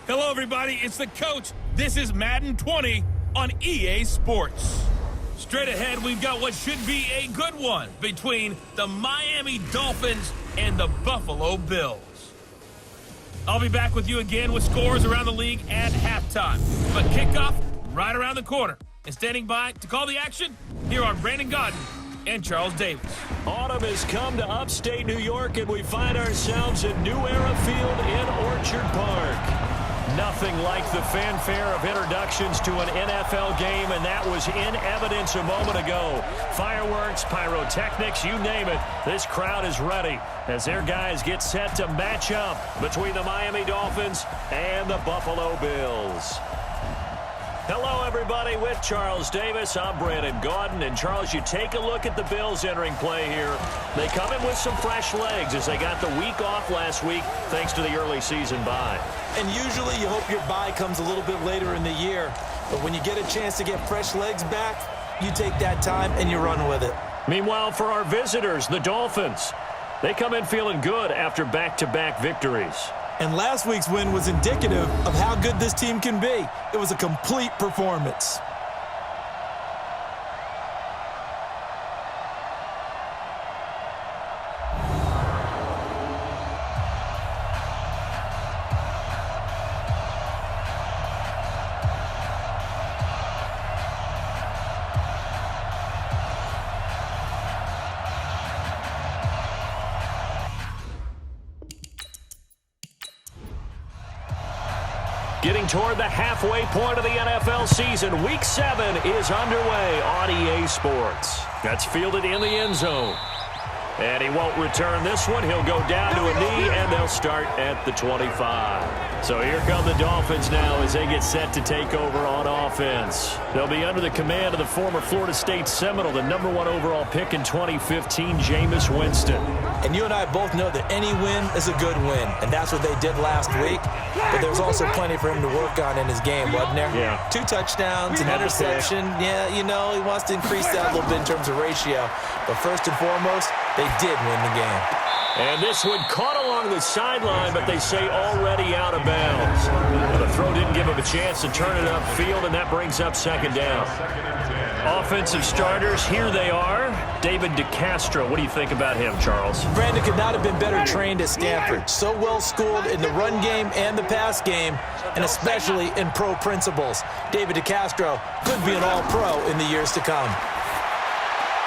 Hello, everybody. It's the coach. This is Madden 20 on EA Sports. Straight ahead, we've got what should be a good one between the Miami Dolphins and the Buffalo Bills. I'll be back with you again with scores around the league at halftime. But kickoff right around the corner. And standing by to call the action, here are Brandon Godden and Charles Davis. Autumn has come to upstate New York, and we find ourselves at New Era Field in Orchard Park. Nothing like the fanfare of introductions to an NFL game, and that was in evidence a moment ago. Fireworks, pyrotechnics, you name it. This crowd is ready as their guys get set to match up between the Miami Dolphins and the Buffalo Bills. Hello, everybody. With Charles Davis, I'm Brandon Godden. And, Charles, you take a look at the Bills entering play here. They come in with some fresh legs as they got the week off last week thanks to the early season bye. And usually you hope your bye comes a little bit later in the year. But when you get a chance to get fresh legs back, you take that time and you run with it. Meanwhile, for our visitors, the Dolphins, they come in feeling good after back-to-back victories. And last week's win was indicative of how good this team can be. It was a complete performance. Getting toward the halfway point of the NFL season, Week 7 is underway on EA Sports. That's fielded in the end zone. And he won't return this one. He'll go down to a knee, and they'll start at the 25. So here come the Dolphins now as they get set to take over on offense. They'll be under the command of the former Florida State Seminole, the #1 overall pick in 2015, Jameis Winston. And you and I both know that any win is a good win, and that's what they did last week. But there's also plenty for him to work on in his game, wasn't there? Yeah. 2 touchdowns, an interception. Yeah, you know, he wants to increase that a little bit in terms of ratio. But first and foremost, they did win the game. And this one caught along the sideline, but they say already out of bounds. Well, the throw didn't give him a chance to turn it upfield, and that brings up second down. Offensive starters, here they are. David DeCastro, what do you think about him, Charles? Brandon could not have been better trained at Stanford. So well schooled in the run game and the pass game, and especially in pro principles. David DeCastro could be an all-pro in the years to come.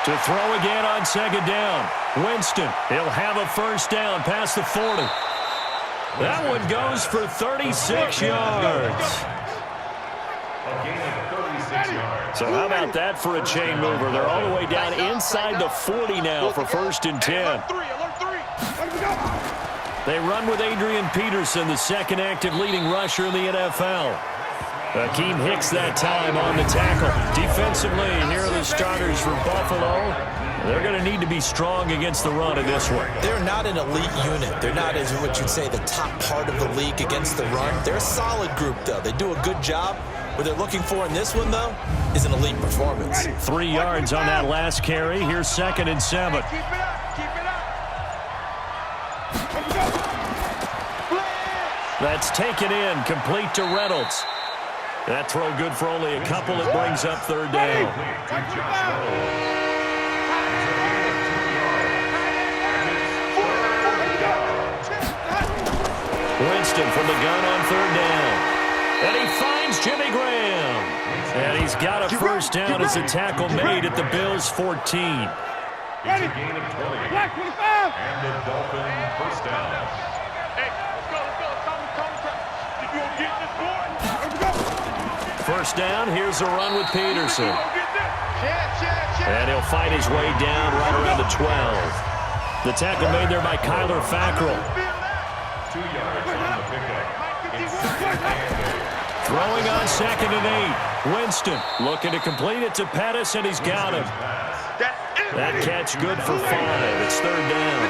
To throw again on second down. Winston, he'll have a first down past the 40. That one goes for 36 yards. So how about that for a chain mover? They're all the way down inside the 40 now for 1st and 10. They run with Adrian Peterson, the second active leading rusher in the NFL. Akeem Hicks that time on the tackle. Defensively, here are the starters for Buffalo. They're going to need to be strong against the run in this one. They're not an elite unit. They're not, as what you'd say, the top part of the league against the run. They're a solid group, though. They do a good job. What they're looking for in this one, though, is an elite performance. 3 yards on that last carry. Here's 2nd and 7. Keep it up. Keep it up. That's taken in, complete to Reynolds. That throw good for only a couple. It brings up 3rd down. Winston from the gun on 3rd down. And he finds Jimmy Graham. And he's got a first down as a tackle made at the Bills' 14. It's a gain of 20. Black 25. And the Dolphin first down. Hey, let's go. If you don't get this boy, let's go. First down, here's a run with Peterson. And he'll fight his way down right around the 12. The tackle made there by Kyler Fackrell. 2 yards on the pickup. It's 2nd and 8. Throwing on 2nd and 8. Winston looking to complete it to Pettis, and he's got him. That catch good for 5. It's 3rd down.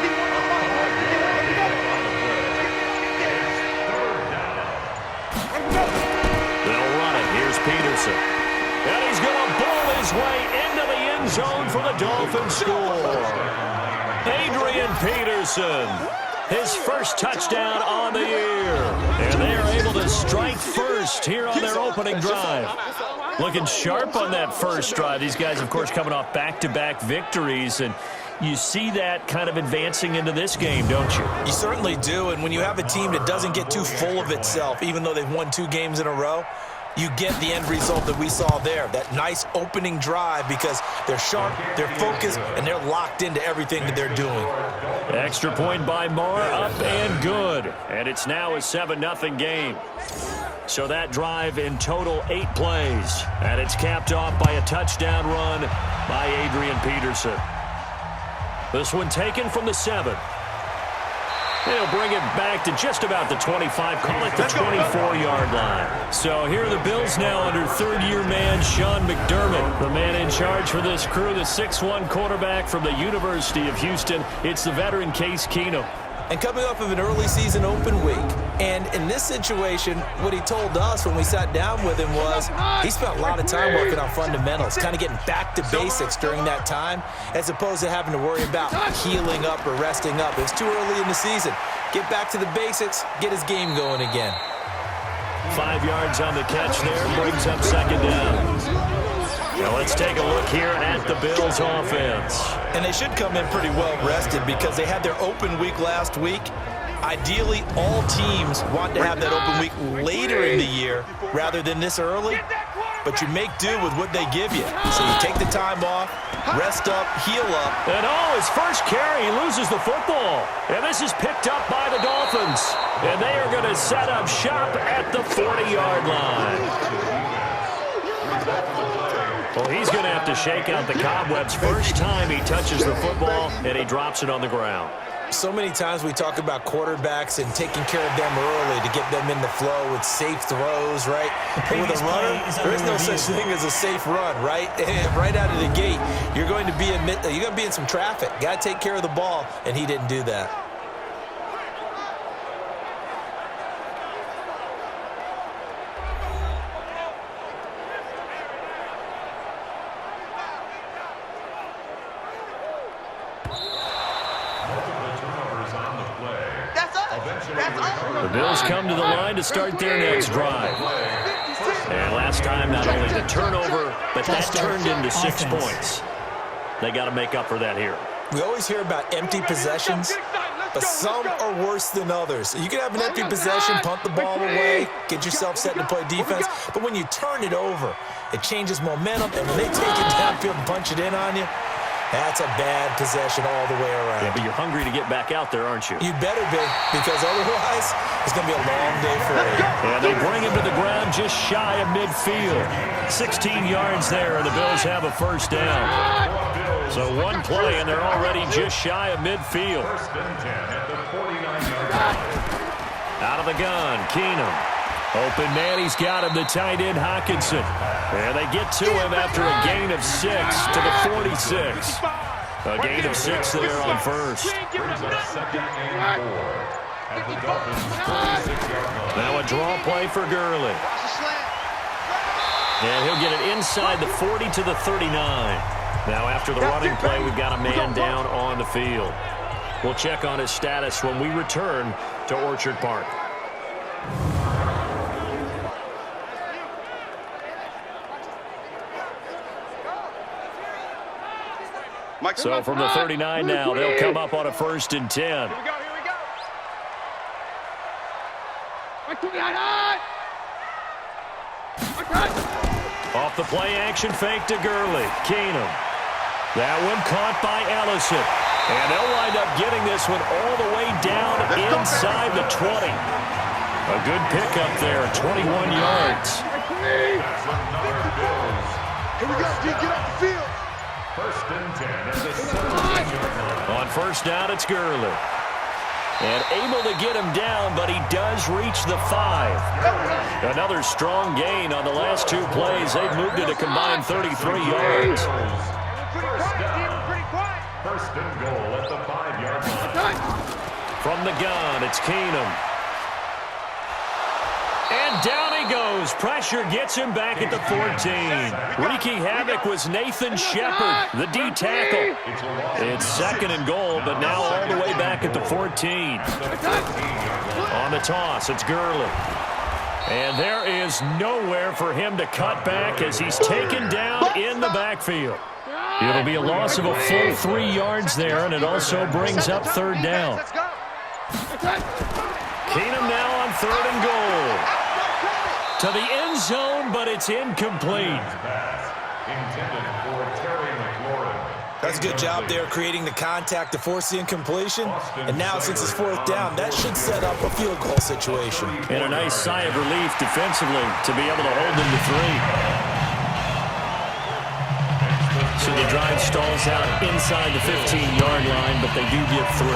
They'll run it. Here's Peterson. And he's going to ball his way into the end zone for the Dolphins score. Adrian Peterson, his first touchdown on the year. And they are able to strike first here on their opening drive. Looking sharp on that first drive. These guys, of course, coming off back-to-back victories, and you see that kind of advancing into this game, don't you? You certainly do, and when you have a team that doesn't get too full of itself, even though they've won 2 games in a row, you get the end result that we saw there, that nice opening drive, because they're sharp, they're focused, and they're locked into everything that they're doing. Extra point by Moore, up and good. And it's now a 7-0 game. So that drive in total 8 plays. And it's capped off by a touchdown run by Adrian Peterson. This one taken from the 7. They'll bring it back to just about the 25, call it the 24-yard line. So here are the Bills now under third-year man Sean McDermott, the man in charge for this crew, the 6'1 quarterback from the University of Houston. It's the veteran Case Keenum. And coming off of an early season open week, and in this situation, what he told us when we sat down with him was he spent a lot of time working on fundamentals, kind of getting back to basics during that time, as opposed to having to worry about healing up or resting up. It was too early in the season. Get back to the basics, get his game going again. 5 yards on the catch there, brings up second down. Now let's take a look here at the Bills offense. And they should come in pretty well rested because they had their open week last week. Ideally, all teams want to have that open week later in the year rather than this early. But you make do with what they give you. So you take the time off, rest up, heal up. And his first carry, he loses the football. And this is picked up by the Dolphins. And they are going to set up shop at the 40-yard line. Well, he's going to have to shake out the cobwebs first time he touches the football, and he drops it on the ground. So many times we talk about quarterbacks and taking care of them early to get them in the flow with safe throws, right? But with a runner, there is no such thing as a safe run, right? Right out of the gate, you're going to be in some traffic. Got to take care of the ball, and he didn't do that. The Bills come to the line to start their next drive. And last time, not only the turnover, but that turned into 6 points. They got to make up for that here. We always hear about empty possessions, but some are worse than others. You can have an empty possession, punt the ball away, get yourself set to play defense, but when you turn it over, it changes momentum, and when they take it downfield and punch it in on you, that's a bad possession all the way around. Yeah, but you're hungry to get back out there, aren't you? You better be, because otherwise it's going to be a long day for you. And they bring him to the ground just shy of midfield. 16 yards there, and the Bills have a first down. So one play, and they're already just shy of midfield. First and 10 at the 49-yard line. Out of the gun, Keenum. Open man, he's got him, the tight end, Hockenson. And they get to him after a gain of 6 to the 46. A gain of 6 there on first. Brings up second and 4 at the Dolphins' 46-yard line. Now a draw play for Gurley. And he'll get it inside the 40 to the 39. Now after the running play, we've got a man down on the field. We'll check on his status when we return to Orchard Park. So from the 39 now, they'll come up on a 1st and 10. Here we go. Off the play action fake to Gurley. Keenum. That one caught by Ellison. And they'll wind up getting this one all the way down inside the 20. A good pickup there, 21 yards. That's another Bills. Here we go, D. Get off the field. First and 10 at the 17-yard line. On first down, it's Gurley. And able to get him down, but he does reach the 5. Another strong gain on the last 2 plays. They've moved it a combined 33 yards. First and goal at the 5-yard line. From the gun, it's Keenum. And down he goes. Pressure gets him back at the 14. Wreaking havoc was Nathan Shepard, the D tackle. It's second and goal, but now all the way back at the 14. On the toss, it's Gurley. And there is nowhere for him to cut back as he's taken down in the backfield. It'll be a loss of a full 3 yards there, and it also brings up third down. Keenum now on 3rd and goal. To the end zone, but it's incomplete. That's a good job there creating the contact to force the incompletion. And now since it's 4th down, that should set up a field goal situation. And a nice sigh of relief defensively to be able to hold them to 3. So the drive stalls out inside the 15-yard line, but they do get 3.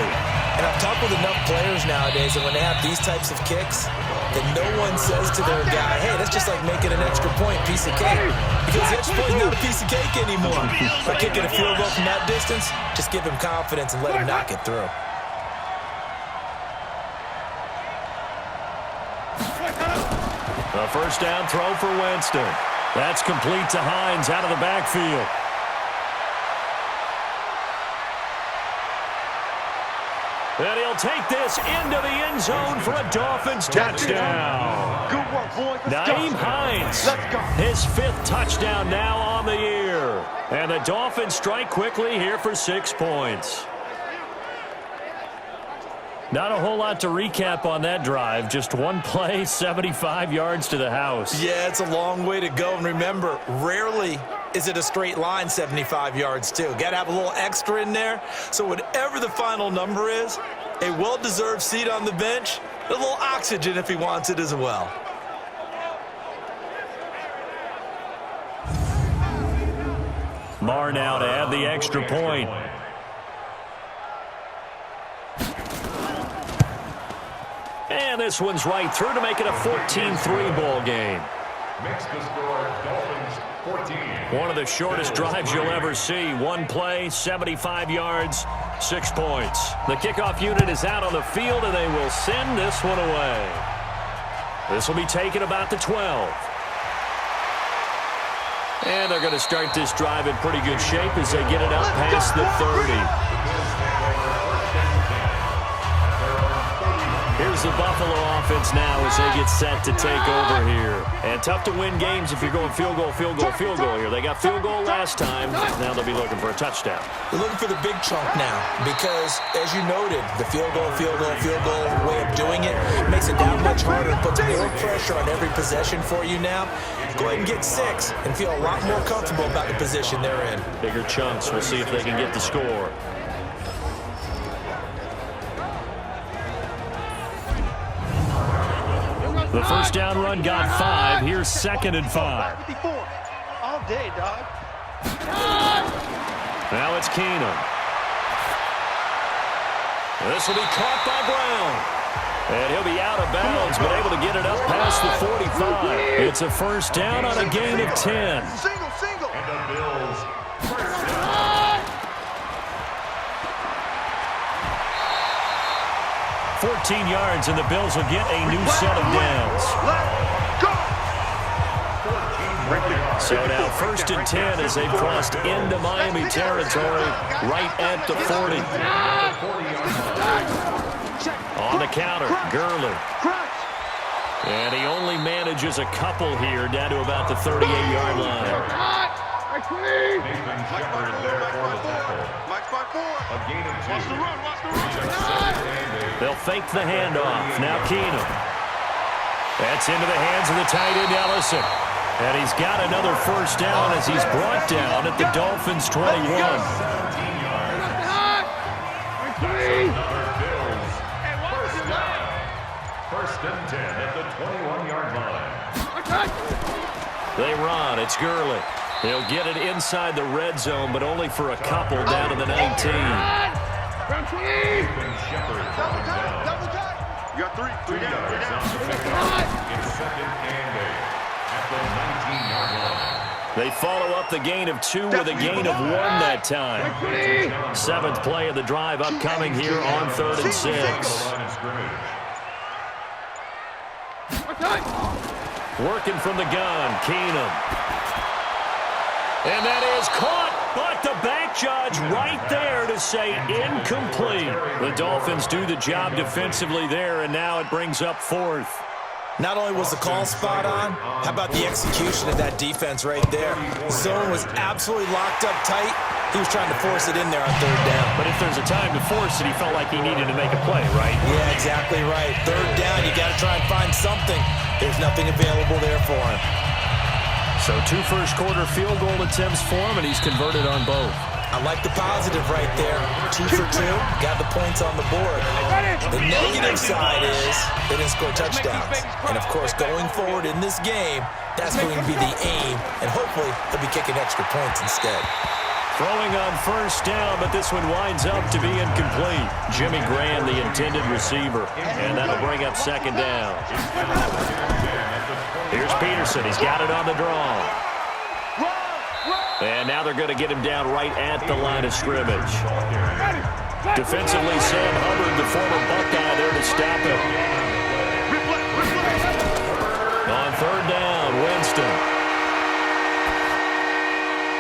And I've talked with enough players nowadays that when they have these types of kicks, that no one says to their guy, hey, that's just like making an extra point, piece of cake. Because the extra point is not a piece of cake anymore. By kicking a field goal from that distance, just give him confidence and let him knock it through. A first down throw for Winston. That's complete to Hines out of the backfield. And he'll take this into the end zone for a Dolphins touchdown. Good work, boys. Nyheim Hines, his 5th touchdown now on the year. And the Dolphins strike quickly here for 6 points. Not a whole lot to recap on that drive. Just one play, 75 yards to the house. Yeah, it's a long way to go. And remember, rarely is it a straight line 75 yards, too. Got to have a little extra in there. So whatever the final number is, a well-deserved seat on the bench, a little oxygen if he wants it as well. Marr now to add the extra point. And this one's right through to make it a 14-3 ball game. Makes the score Dolphins 14. One of the shortest drives you'll ever see. One play, 75 yards, 6 points. The kickoff unit is out on the field, and they will send this one away. This will be taken about the 12. And they're going to start this drive in pretty good shape as they get it up past the 30. Here's the Buffalo offense now as they get set to take over here. And tough to win games if you're going field goal, field goal, field goal here. They got field goal last time. Now they'll be looking for a touchdown. They're looking for the big chunk now because, as you noted, the field goal way of doing it makes it that much harder, puts more pressure on every possession for you now. Go ahead and get 6 and feel a lot more comfortable about the position they're in. Bigger chunks. We'll see if they can get the score. The first down run got 5. Here's 2nd and 5. All day, dog. Now it's Keenum. This will be caught by Brown. And he'll be out of bounds, but able to get it up past the 45. It's a first down on a gain of 10. Single. And the Bills first down. 14 yards, and the Bills will get a new set of downs. So now 1st and 10 as they've crossed into Miami territory right at the 40. On the counter, Gurley. And he only manages a couple here down to about the 38-yard line. Nathan Shepard there for the tackle. A gain of 2. They'll fake the handoff. Now Keenum. That's into the hands of the tight end Ellison. And he's got another first down as he's brought down at the Dolphins' 21. 17 yards. Another Bills. First down. 1st and 10 at the 21-yard line. They run. It's Gurley. They'll get it inside the red zone, but only for a couple down to the 19. Nathan Shepard brought down. You got 3 2 yards on the pickup. It's 2nd and 8 at the 19-yard line. They follow up the gain of 2 with a gain of 1 that time. 7th play of the drive upcoming here on 3rd and 6. Working from the gun, Keenum. And that is caught, but the back judge right there to say incomplete. The Dolphins do the job defensively there, and now it brings up 4th. Not only was the call spot on, how about the execution of that defense right there? Zone was absolutely locked up tight. He was trying to force it in there on third down. But if there's a time to force it, he felt like he needed to make a play, right? Yeah, exactly right. Third down, you got to try and find something. There's nothing available there for him. So 2 first-quarter field goal attempts for him, and he's converted on both. I like the positive right there. 2 for 2, got the points on the board. The negative side is they didn't score touchdowns. And, of course, going forward in this game, that's going to be the aim, and hopefully they'll be kicking extra points instead. Throwing on first down, but this one winds up to be incomplete. Jimmy Graham, the intended receiver, and that'll bring up second down. Here's Peterson. He's got it on the draw. And now they're going to get him down right at the line of scrimmage. Defensively, Sam Hubbard, the former Buckeye, there to stop him. On third down, Winston.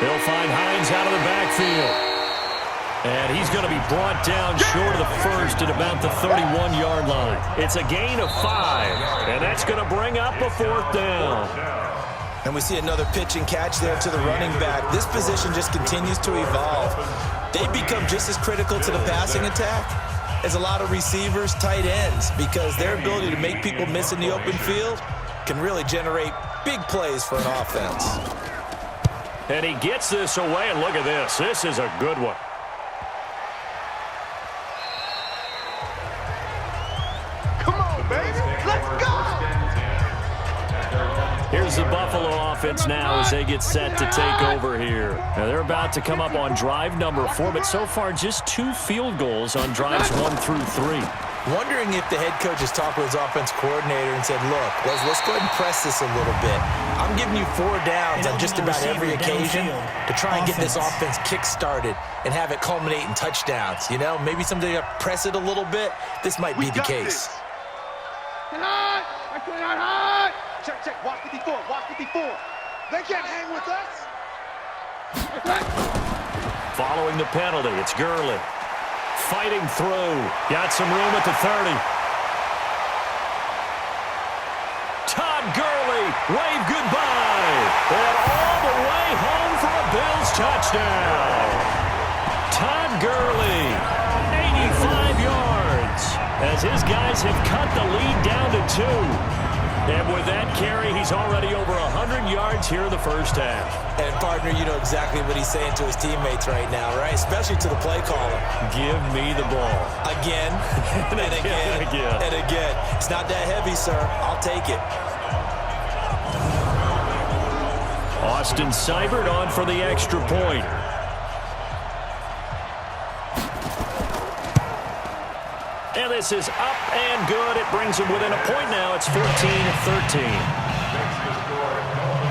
He'll find Hines out of the backfield. And he's going to be brought down short of the first at about the 31-yard line. It's a gain of 5, and that's going to bring up a fourth down. And we see another pitch and catch there to the running back. This position just continues to evolve. They become just as critical to the passing attack as a lot of receivers, tight ends, because their ability to make people miss in the open field can really generate big plays for an offense. And he gets this away, and look at this. This is a good one. Come on, baby. Let's go. Here's the Buffalo offense now as they get set to take over here. Now they're about to come up on drive number 4, but so far just 2 field goals on drives 1 through 3. Wondering if the head coach has talked with his offense coordinator and said, look, let's go ahead and press this a little bit. I'm giving you 4 downs on just about every occasion to try and get this offense kick-started and have it culminate in touchdowns. You know, maybe someday you press it a little bit. This might be the case. Check, check. Watch 54. Watch 54. They can't hang with us. Following the penalty, it's Gurley. Fighting through. Got some room at the 30. Todd Gurley, wave goodbye. And all the way home for a Bills touchdown. Todd Gurley, 85 yards, as his guys have cut the lead down to 2. And with that carry, he's already over 100 yards here in the first half. And, partner, you know exactly what he's saying to his teammates right now, right? Especially to the play caller. Give me the ball. Again, and again, and again. It's not that heavy, sir. I'll take it. Austin Seibert on for the extra point. And this is up and good. It brings them within a point now. It's 14-13.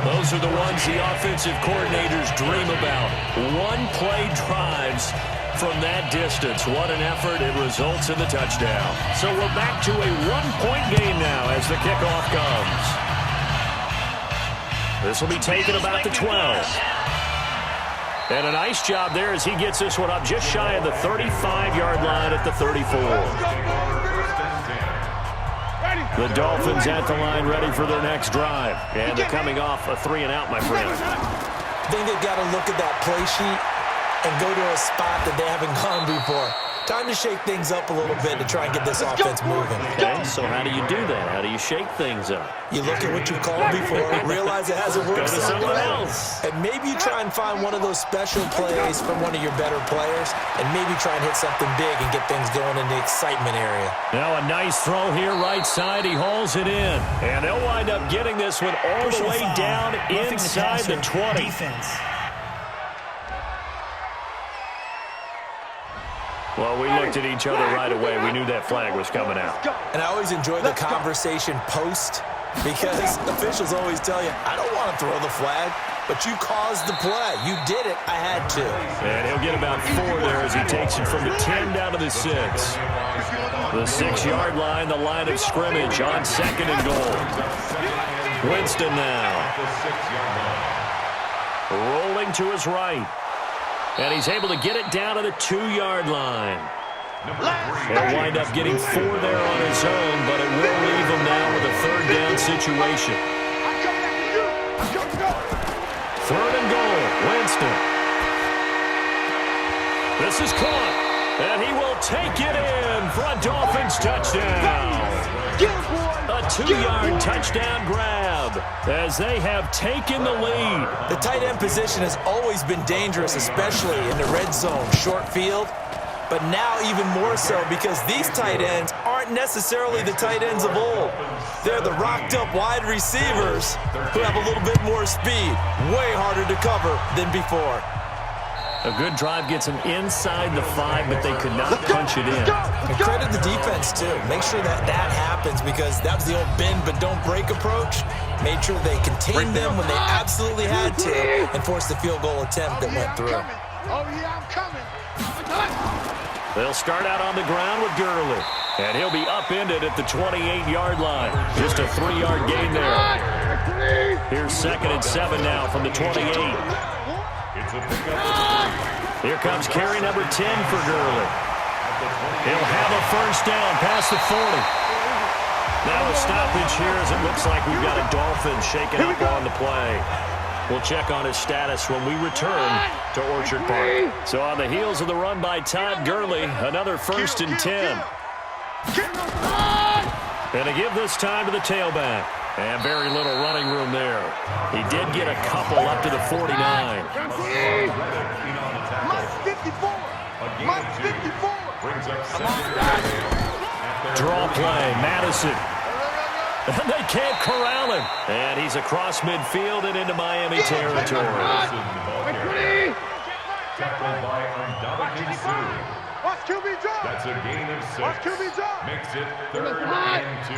Those are the ones the offensive coordinators dream about. One-play drives from that distance. What an effort. It results in the touchdown. So we're back to a one-point game now as the kickoff comes. This will be taken about the 12. And a nice job there as he gets this one up just shy of the 35-yard line at the 34. The Dolphins at the line ready for their next drive. And they're coming off a 3-and-out, my friend. I think they've got to look at that play sheet and go to a spot that they haven't gone before. Time to shake things up a little bit to try and get this offense moving. Okay, so how do you do that? How do you shake things up? You look at what you've called before, realize it hasn't worked Go to someone else. And maybe you try and find one of those special plays from one of your better players, and maybe try and hit something big and get things going in the excitement area. Now a nice throw here right side. He hauls it in. And they'll wind up getting this one all the way down inside the 20. Defense. Well, we looked at each other right away. We knew that flag was coming out. And I always enjoy the conversation post, because officials always tell you, I don't want to throw the flag, but you caused the play. You did it. I had to. And he'll get about 4 there as he takes it from the 10 down to the 6. The 6-yard line, the line of scrimmage on 2nd and goal. Winston now. Rolling to his right. And he's able to get it down to the 2-yard line. He'll wind up getting 4 there on his own, but it will leave him now with a 3rd down situation. I'm coming after you. I'm coming up. 3rd and goal, Winston. This is caught, and he will take it in for a Dolphins touchdown. A 2-yard touchdown grab as they have taken the lead. The tight end position has always been dangerous, especially in the red zone, short field. But now even more so because these tight ends aren't necessarily the tight ends of old. They're the rocked-up wide receivers who have a little bit more speed. Way harder to cover than before. A good drive gets them inside the 5, but they could not punch it in. And credit the defense, too. Make sure that happens because that was the old bend but don't break approach. Made sure they contained them when they absolutely had to and forced the field goal attempt that went through. Oh, yeah, I'm coming. They'll start out on the ground with Gurley, and he'll be upended at the 28-yard line. Just a 3-yard gain there. Here's 2nd and 7 now from the 28. Here comes carry number 10 for Gurley. He'll have a first down past the 40. Now a stoppage here as it looks like we've got a Dolphin shaking up on the play. We'll check on his status when we return to Orchard Park. So on the heels of the run by Todd Gurley, another 1st and 10. And to give this time to the tailback. And very little running room there. He did get a couple up to the 49. Draw play, Madison. And they can't corral him. And he's across midfield and into Miami territory. Tackled by Ndamukong Suh. Watch QB drop. That's a gain of 6. Watch QB drop. Makes it 3rd and 2.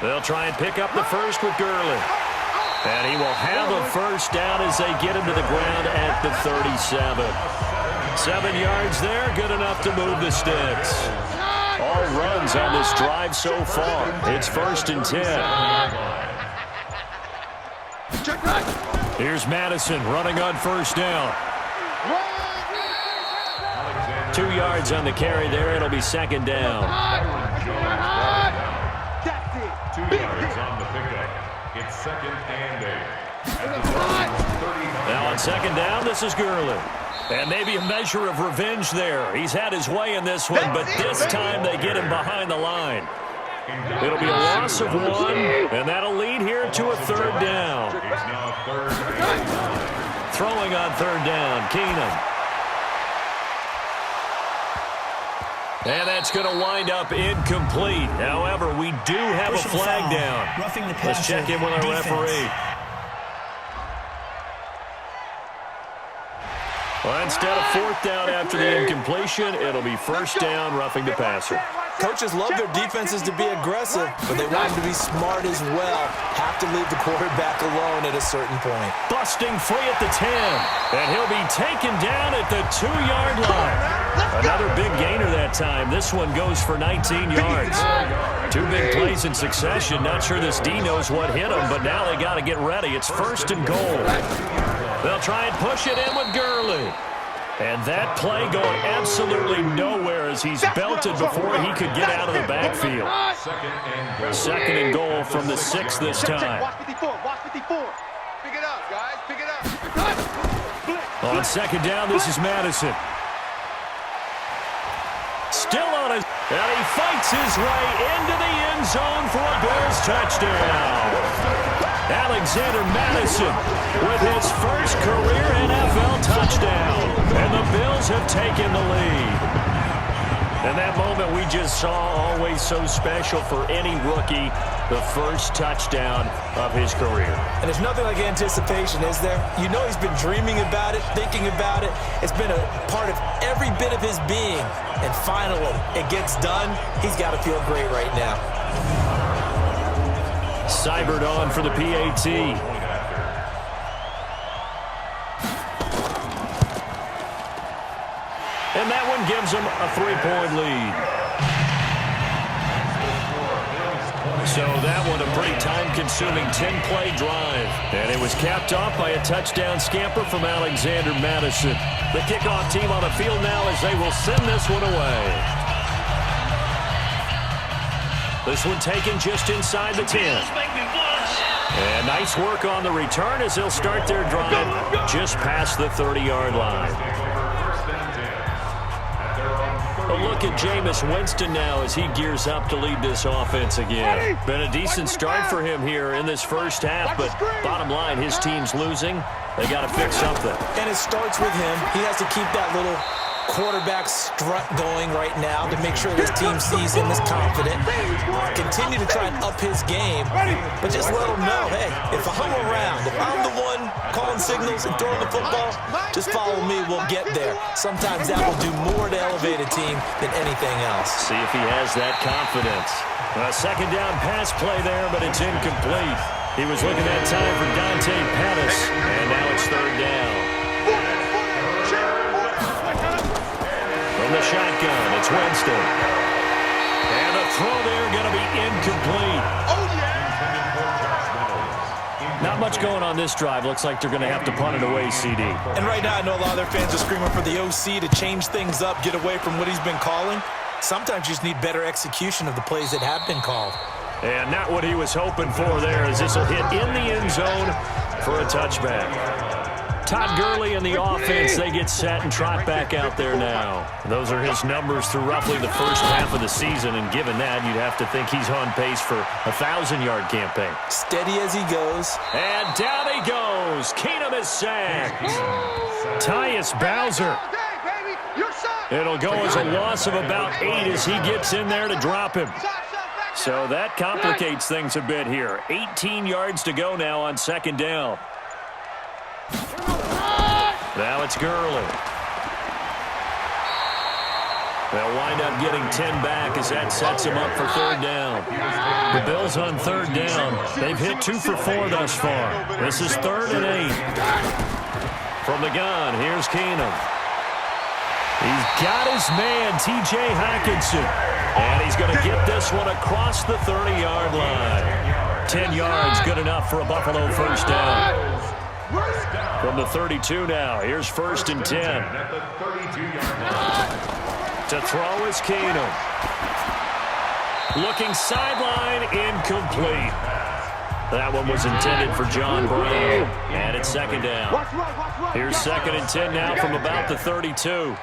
They'll try and pick up the first with Gurley. And he will have a first down as they get him to the ground at the 37. 7 yards there, good enough to move the sticks. All runs on this drive so far. It's 1st and 10. Here's Madison running on first down. 2 yards on the carry there. It'll be 2nd down. 2 yards on the pickup. It's 2nd and 8. Now on 2nd down, this is Gurley. And maybe a measure of revenge there. He's had his way in this one, but this time they get him behind the line. It'll be a loss of 1, and that'll lead here to a 3rd down. It's now 3rd and 8. Throwing on 3rd down, Keenum. And that's going to wind up incomplete. However, we do have a flag down. Let's check in with our referee. Well, instead of 4th down after the incompletion, it'll be 1st down, roughing the passer. Coaches love their defenses to be aggressive, but they want them to be smart as well. Have to leave the quarterback alone at a certain point. Busting free at the 10, and he'll be taken down at the 2-yard line. Another big gainer that time. This one goes for 19 yards. 2 big plays in succession. Not sure this D knows what hit him, but now they got to get ready. It's 1st and goal. They'll try and push it in with Gurley. And that play going absolutely nowhere as he's belted before he could get out of the backfield. 2nd and goal from the 6 this time. Watch 54. Watch 54. Pick it up, guys. Pick it up. On 2nd down, this is Madison. Still on his... And he fights his way into the end zone for a Bears touchdown. Alexander Madison with his first career NFL touchdown. And the Bills have taken the lead. And that moment we just saw, always so special for any rookie, the first touchdown of his career. And there's nothing like anticipation, is there? You know he's been dreaming about it, thinking about it. It's been a part of every bit of his being. And finally, it gets done. He's got to feel great right now. Seibert on for the PAT. And that one gives them a 3-point lead. So that one a pretty time-consuming 10-play drive. And it was capped off by a touchdown scamper from Alexander Madison. The kickoff team on the field now as they will send this one away. This one taken just inside the 10. And nice work on the return as they'll start their drive just past the 30-yard line. A look at Jameis Winston now as he gears up to lead this offense again. Been a decent start for him here in this first half, but bottom line, his team's losing. They got to fix something. And it starts with him. He has to keep that little quarterback strut going right now to make sure his team sees him as confident. Continue to try and up his game, but just let him know, hey, if I'm around, if I'm the one calling signals and throwing the football, just follow me, we'll get there. Sometimes that will do more to elevate a team than anything else. See if he has that confidence. A second down pass play there, but it's incomplete. He was looking that time for Dante Pettis, and now it's third down. From the shotgun, it's Winston. And a throw there going to be incomplete. Not much going on this drive. Looks like they're going to have to punt it away, CD. And right now, I know a lot of their fans are screaming for the OC to change things up, get away from what he's been calling. Sometimes you just need better execution of the plays that have been called. And not what he was hoping for there, as this will hit in the end zone for a touchback. Todd Gurley and the offense, they get set and trot back out there now. Those are his numbers through roughly the first half of the season, and given that, you'd have to think he's on pace for a 1,000-yard campaign. Steady as he goes. And down he goes. Keenum is sacked. Tyus Bowser. It'll go as a loss of about 8 as he gets in there to drop him. So that complicates things a bit here. 18 yards to go now on second down. Now it's Gurley. They'll wind up getting 10 back as that sets him up for third down. The Bills on third down. They've hit 2 for 4 thus far. This is 3rd and 8. From the gun, here's Keenum. He's got his man, T.J. Hockenson. And he's going to get this one across the 30-yard line. 10 yards, good enough for a Buffalo first down. From the 32 now, here's 1st and 10. To throw is Keenum. Looking sideline, incomplete. That one was intended for John Brown. And it's second down. Here's 2nd and 10 now from about the 32.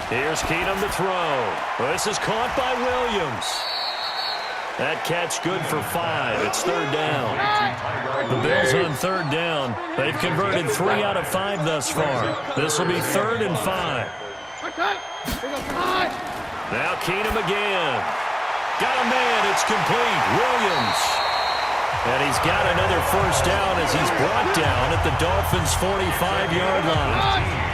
Here's Keenum to throw. This is caught by Williams. That catch good for 5. It's third down. The Bills on third down. They've converted 3 out of 5 thus far. This will be 3rd and 5. Now Keenum again. Got a man. It's complete. Williams. And he's got another first down as he's brought down at the Dolphins' 45-yard line.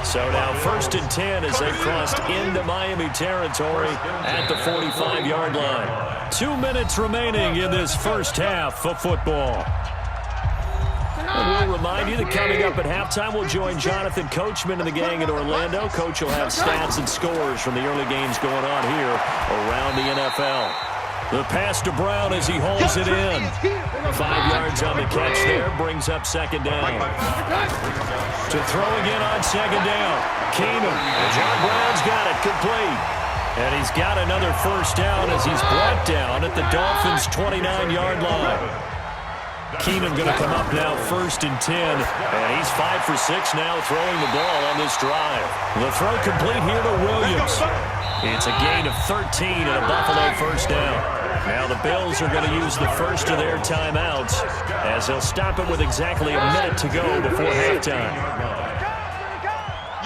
So now 1st and 10 as they've crossed into Miami territory at the 45-yard line. 2 minutes remaining in this first half of football. And we'll remind you that coming up at halftime, we'll join Jonathan Coachman and the gang in Orlando. Coach will have stats and scores from the early games going on here around the NFL. The pass to Brown as he holds it in. 5 yards on the catch there, brings up second down. To throw again on second down. Keenum. John Brown's got it complete. And he's got another first down as he's brought down at the Dolphins' 29-yard line. Keenum going to come up now 1st and 10. And he's 5 for 6 now throwing the ball on this drive. The throw complete here to Williams. It's a gain of 13 and a Buffalo first down. Now the Bills are going to use the first of their timeouts as they'll stop it with exactly a minute to go before halftime.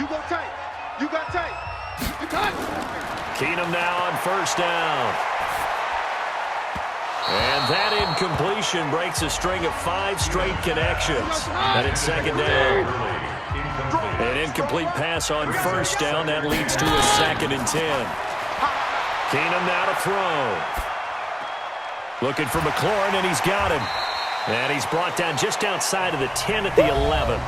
You go tight. You got tight. You tight. Keenum now on first down. And that incompletion breaks a string of 5 straight connections. And it's second down. An incomplete pass on first down. That leads to a 2nd and 10. Keenum now to throw. Looking for McLaurin, and he's got him. And he's brought down just outside of the 10 at the 11.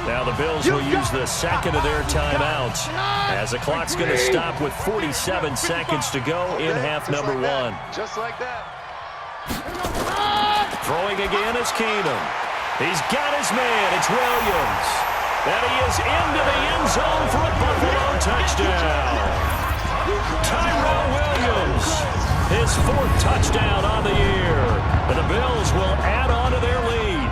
Now the Bills will use the second of their timeouts as the clock's going to stop with 47 seconds to go in half number 1. Just like that. Throwing again is Keenum. He's got his man. It's Williams. And he is into the end zone for a Buffalo touchdown. Tyrone Bills will add on to their lead.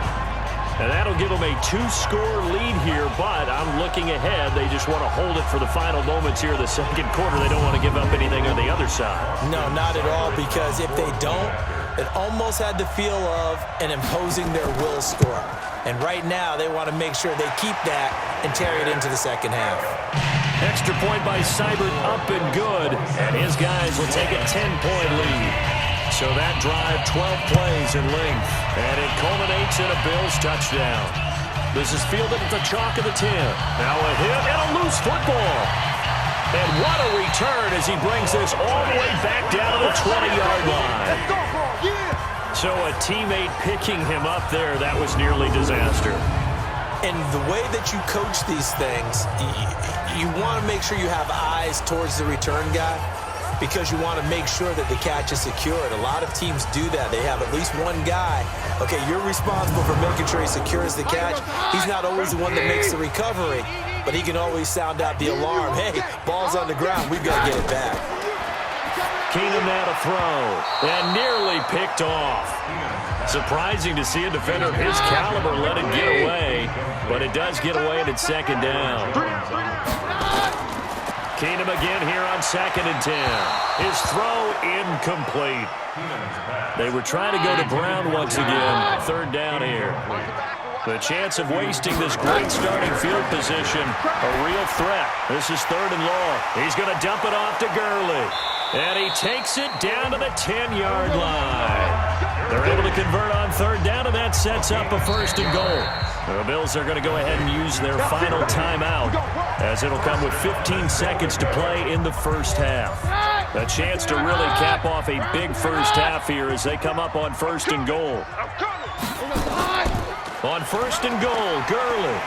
And that'll give them a 2-score lead here, but I'm looking ahead. They just want to hold it for the final moments here in the second quarter. They don't want to give up anything on the other side. No, not at all, because if they don't, it almost had the feel of an imposing their will score. And right now, they want to make sure they keep that and carry it into the second half. Extra point by Seibert up and good. And his guys will take a 10-point lead. So that drive, 12 plays in length. And it culminates in a Bills touchdown. This is fielded at the chalk of the 10. Now a hit and a loose football. And what a return as he brings this all the way back down to the 20-yard line. So a teammate picking him up there, that was nearly disaster. And the way that you coach these things, you want to make sure you have eyes towards the return guy, because you want to make sure that the catch is secured. A lot of teams do that. They have at least one guy. Okay, you're responsible for making sure he secures the catch. He's not always the one that makes the recovery, but he can always sound out the alarm. Hey, ball's on the ground. We've got to get it back. Keenum now to throw, and nearly picked off. Surprising to see a defender of his caliber let it get away, but it does get away and it's second down. Keenum again here on 2nd and 10. His throw incomplete. They were trying to go to Brown once again. 3rd down here. The chance of wasting this great starting field position, a real threat. This is 3rd and long. He's going to dump it off to Gurley. And he takes it down to the 10-yard line. They're able to convert on 3rd down, and that sets up a 1st and goal. The Bills are going to go ahead and use their final timeout, as it'll come with 15 seconds to play in the first half. A chance to really cap off a big first half here as they come up on 1st and goal. On 1st and goal, Gurley.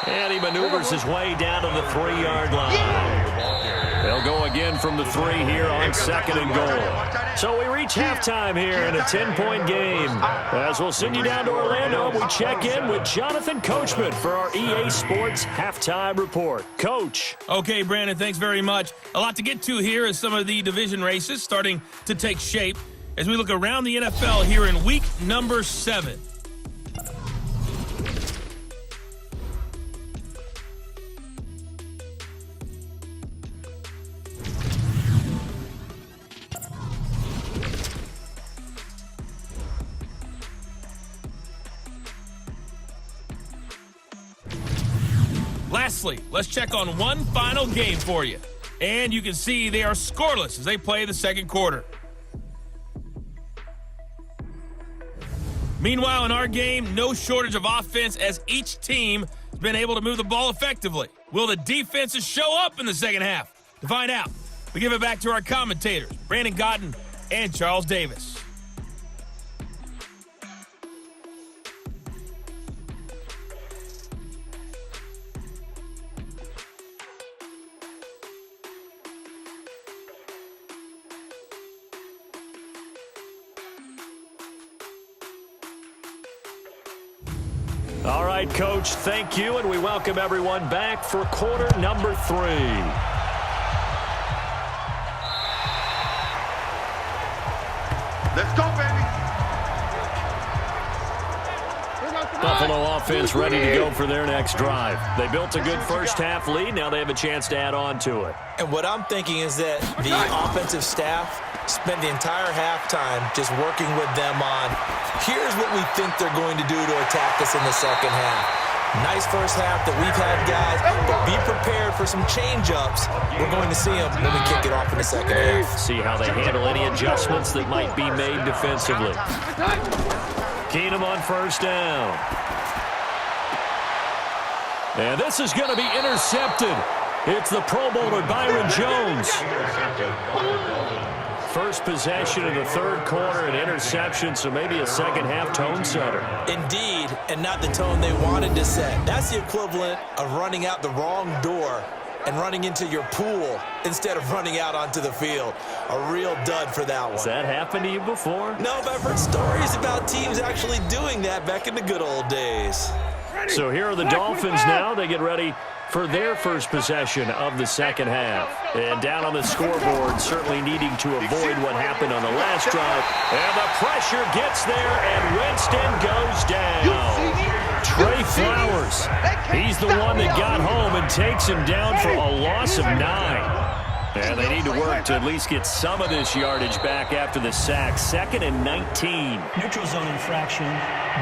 And he maneuvers his way down to the 3-yard line. They'll go again from the 3 here on 2nd and goal. So we reach halftime here in a 10-point game. As we'll send you down to Orlando, we check in with Jonathan Coachman for our EA Sports Halftime Report. Coach. Okay, Brandon, thanks very much. A lot to get to here as some of the division races starting to take shape as we look around the NFL here in week number 7. Lastly, let's check on one final game for you. And you can see they are scoreless as they play the second quarter. Meanwhile, in our game, no shortage of offense as each team has been able to move the ball effectively. Will the defenses show up in the second half? To find out, we give it back to our commentators, Brandon Godden and Charles Davis. All right, Coach, thank you, and we welcome everyone back for quarter number 3. Let's go, baby. Buffalo offense ready to go for their next drive. They built a good first half lead. Now they have a chance to add on to it. And what I'm thinking is that the offensive staff spent the entire halftime just working with them on, here's what we think they're going to do to attack us in the second half. Nice first half that we've had, guys, but be prepared for some change-ups. We're going to see them when we kick it off in the second half. See how they handle any adjustments that might be made defensively. Keenum on 1st down. And this is going to be intercepted. It's the Pro Bowler Byron Jones. First possession in the 3rd quarter, an interception, so maybe a second half tone setter. Indeed, and not the tone they wanted to set. That's the equivalent of running out the wrong door and running into your pool instead of running out onto the field. A real dud for that one. Has that happened to you before? No, but I've heard stories about teams actually doing that back in the good old days. So here are the Dolphins now. They get ready for their first possession of the second half. And down on the scoreboard, certainly needing to avoid what happened on the last drive. And the pressure gets there, and Winston goes down. Trey Flowers, he's the one that got home and takes him down for a loss of 9. And they need to work to at least get some of this yardage back after the sack. 2nd and 19. Neutral zone infraction,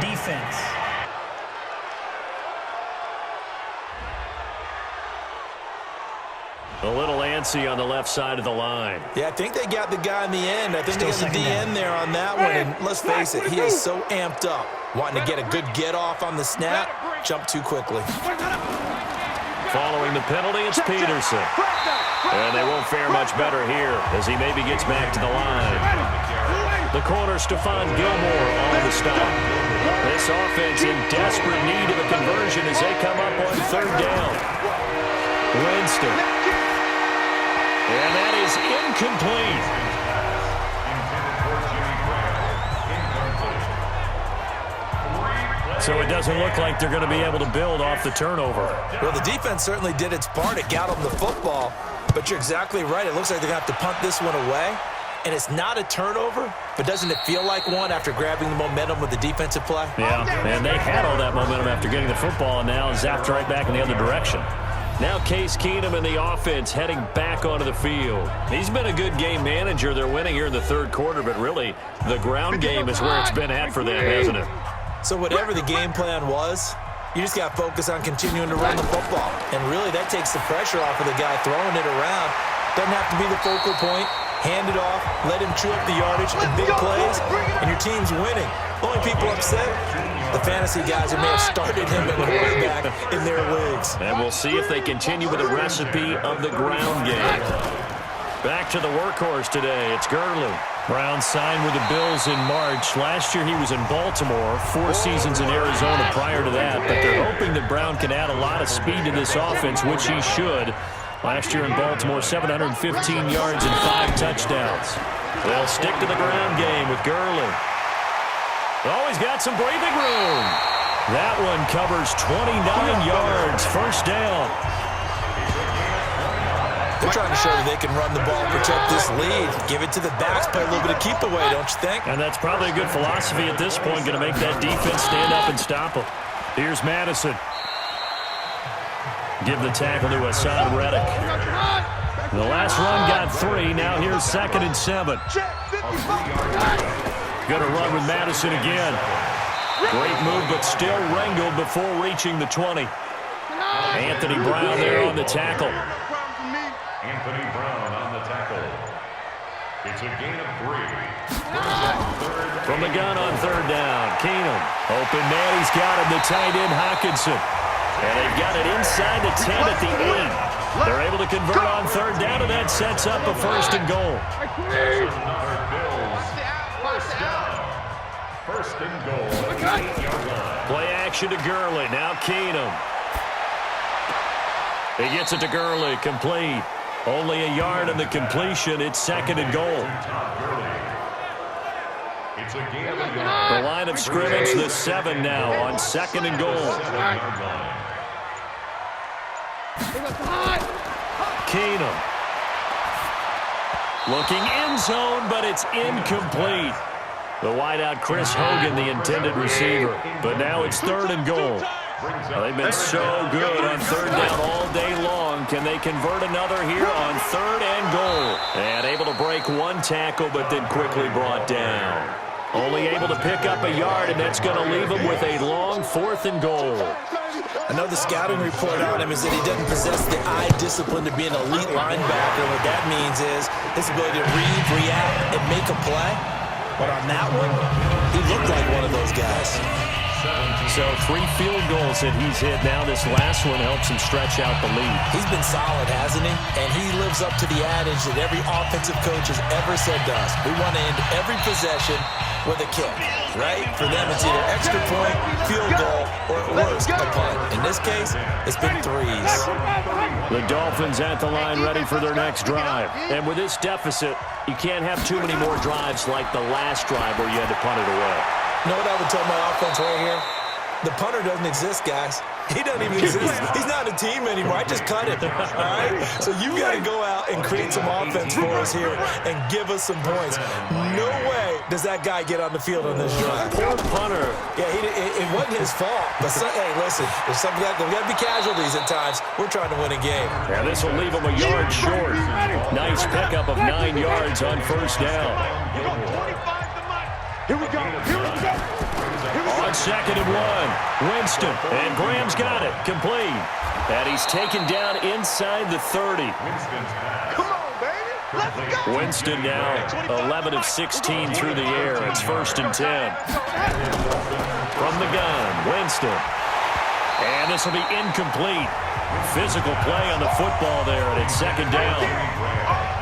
defense. A little antsy on the left side of the line. Yeah, I think they got the guy in the end. I think they got the DN there on that one. And let's face it, he is so amped up. Wanting to get a good get-off on the snap, jump too quickly. Following the penalty, it's Peterson. And they won't fare much better here as he maybe gets back to the line. The corner, Stephon Gilmore on the stop. This offense in desperate need of a conversion as they come up on 3rd down. Winston. And that is incomplete. So it doesn't look like they're going to be able to build off the turnover. Well, the defense certainly did its part. It got them the football. But you're exactly right. It looks like they're going to have to punt this one away. And it's not a turnover, but doesn't it feel like one after grabbing the momentum with the defensive play? Yeah, and they had all that momentum after getting the football, and now zapped right back in the other direction. Now Case Keenum and the offense heading back onto the field. He's been a good game manager. They're winning here in the 3rd quarter, but really the ground game is where it's been at for them, hasn't it? So whatever the game plan was, you just got to focus on continuing to run the football. And really that takes the pressure off of the guy throwing it around. Doesn't have to be the focal point. Hand it off, let him chew up the yardage in big plays, and your team's winning. The only people upset, the fantasy guys who may have started him at quarterback in their leagues. And we'll see if they continue with the recipe of the ground game. Back to the workhorse today. It's Gurley. Brown signed with the Bills in March. Last year he was in Baltimore, 4 seasons in Arizona prior to that. But they're hoping that Brown can add a lot of speed to this offense, which he should. Last year in Baltimore, 715 yards and 5 touchdowns. They'll stick to the ground game with Gurley. Oh, he's got some breathing room. That one covers 29 yards. 1st down. They're trying to show that they can run the ball, protect this lead, give it to the backs, play a little bit of keep away, don't you think? And that's probably a good philosophy at this point, going to make that defense stand up and stop them. Here's Madison. Give the tackle to Hassan Reddick. The last run got 3. Now here's 2nd and 7. Going to run with Madison again. Great move, but still wrangled before reaching the 20. Anthony Brown there on the tackle. Anthony Brown on the tackle. It's a gain of 3. From the gun on 3rd down. Keenum. Open man, he's got him. The tight end, Hockenson. And they've got it inside the 10 at the 8. They're able to convert on 3rd down, and that sets up a 1st and goal. Another Bills. 1st down. 1st and goal. Play action to Gurley. Now Keenum. He gets it to Gurley. Complete. Only a yard on the completion. It's 2nd and goal. It's a gain of a yard. The line of scrimmage, the 7 now on 2nd and goal. Keenum. Looking end zone, but it's incomplete. The wideout, Chris Hogan, the intended receiver. But now it's 3rd and goal. They've been so good on 3rd down all day long. Can they convert another here on 3rd and goal? And able to break 1 tackle, but then quickly brought down. Only able to pick up a yard, and that's going to leave him with a long 4th and goal. I know the scouting report on him is that he doesn't possess the eye discipline to be an elite linebacker. What that means is his ability to read, react, and make a play. But on that one, he looked like one of those guys. So 3 field goals that he's hit now. This last one helps him stretch out the lead. He's been solid, hasn't he? And he lives up to the adage that every offensive coach has ever said to us. We want to end every possession with a kick, right? For them, it's either extra point, field goal, or at worst, a punt. In this case, it's been 3s. The Dolphins at the line ready for their next drive. And with this deficit, you can't have too many more drives like the last drive where you had to punt it away. You know what I would tell my offense right here? The punter doesn't exist, guys. He doesn't even exist. He's not a team anymore. I just cut him. All right? So you got to go out and create some offense for us here and give us some points. No way does that guy get on the field on this drive. Poor punter. Yeah, it wasn't his fault. But, hey, listen, there's got to be casualties at times. We're trying to win a game. Yeah, this will leave him a yard short. Nice pickup of 9 yards on first down. Here we go. On 2nd and 1, Winston. And Graham's got it. Complete. And he's taken down inside the 30. Come on, baby. Let's go. Winston now 11 of 16 through the air. It's 1st and 10. From the gun, Winston. And this will be incomplete. Physical play on the football there, and it's 2nd down.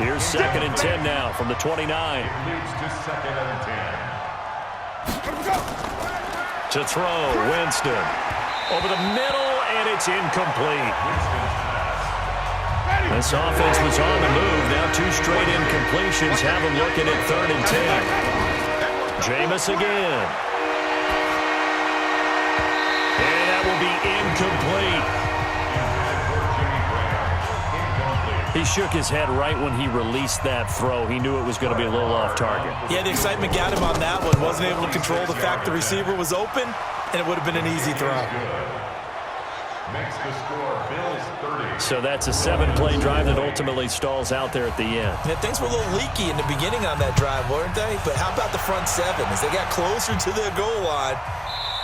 Here's 2nd and 10 now from the 29. Leads to 2nd and 10. To throw, Winston. Over the middle, and it's incomplete. This offense was on the move. Now 2 straight incompletions have them looking at 3rd and 10. Jameis again. And that will be incomplete. He shook his head right when he released that throw. He knew it was going to be a little off target. Yeah, the excitement got him on that one. Wasn't able to control the fact the receiver was open, and it would have been an easy throw. Makes the score Bills 30. So that's a 7-play drive that ultimately stalls out there at the end. Yeah, things were a little leaky in the beginning on that drive, weren't they? But how about the front 7? As they got closer to their goal line,